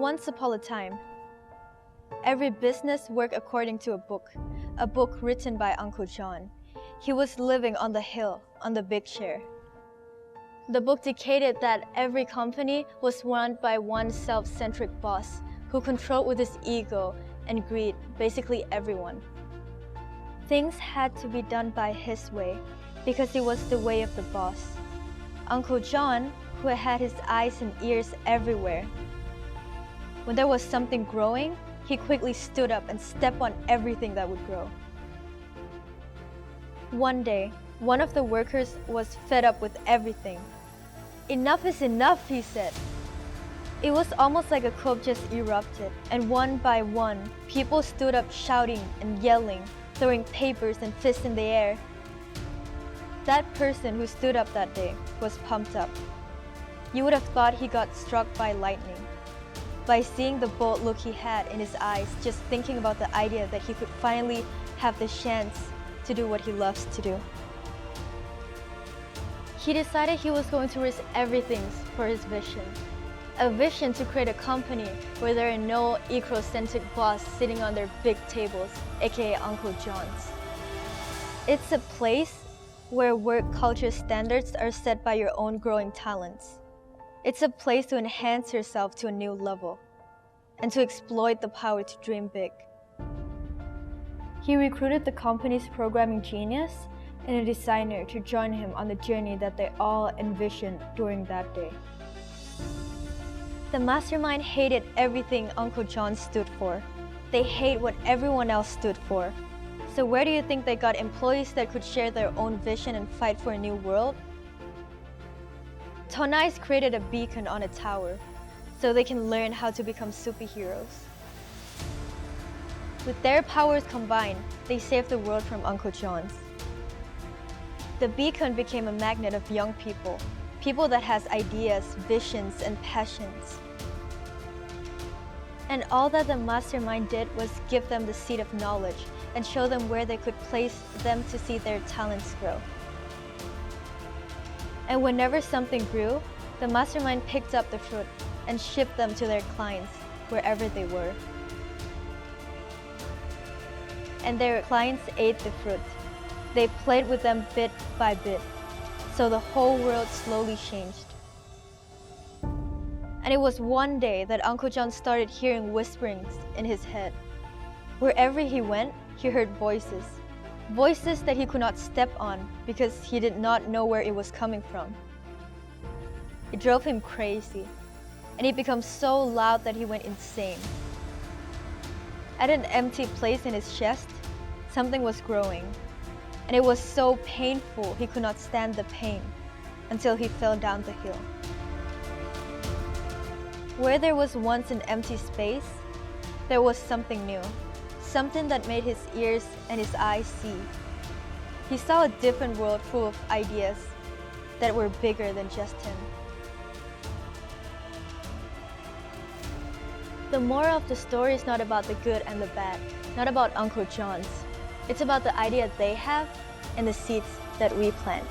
Once upon a time, every business worked according to a book written by Uncle John. He was living on the hill, on the big chair. The book dictated that every company was run by one self-centric boss who controlled with his ego and greed basically everyone. Things had to be done by his way because it was the way of the boss. Uncle John, who had his eyes and ears everywhere. When there was something growing, he quickly stood up and stepped on everything that would grow. One day, one of the workers was fed up with everything. "Enough is enough," he said. It was almost like a coup just erupted, and one by one, people stood up shouting and yelling, throwing papers and fists in the air. That person who stood up that day was pumped up. You would have thought he got struck by lightning. By seeing the bold look he had in his eyes, just thinking about the idea that he could finally have the chance to do what he loves to do. He decided he was going to risk everything for his vision. A vision to create a company where there are no egocentric boss sitting on their big tables, aka Uncle John's. It's a place where work culture standards are set by your own growing talents. It's a place to enhance yourself to a new level and to exploit the power to dream big. He recruited the company's programming genius and a designer to join him on the journey that they all envisioned during that day. The mastermind hated everything Uncle John stood for. They hate what everyone else stood for. So where do you think they got employees that could share their own vision and fight for a new world? Toneyes created a beacon on a tower so they can learn how to become superheroes. With their powers combined, they saved the world from Uncle John's. The beacon became a magnet of young people, people that has ideas, visions, and passions. And all that the mastermind did was give them the seed of knowledge and show them where they could place them to see their talents grow. And whenever something grew, the mastermind picked up the fruit and shipped them to their clients wherever they were. And their clients ate the fruit. They played with them bit by bit, so the whole world slowly changed. And it was one day that Uncle John started hearing whisperings in his head. Wherever he went, he heard voices. Voices that he could not step on because he did not know where it was coming from. It drove him crazy, and it became so loud that he went insane. At an empty place in his chest, something was growing, and it was so painful he could not stand the pain until he fell down the hill. Where there was once an empty space, there was something new. Something that made his ears and his eyes see. He saw a different world full of ideas that were bigger than just him. The moral of the story is not about the good and the bad, not about Uncle John's. It's about the idea they have and the seeds that we plant.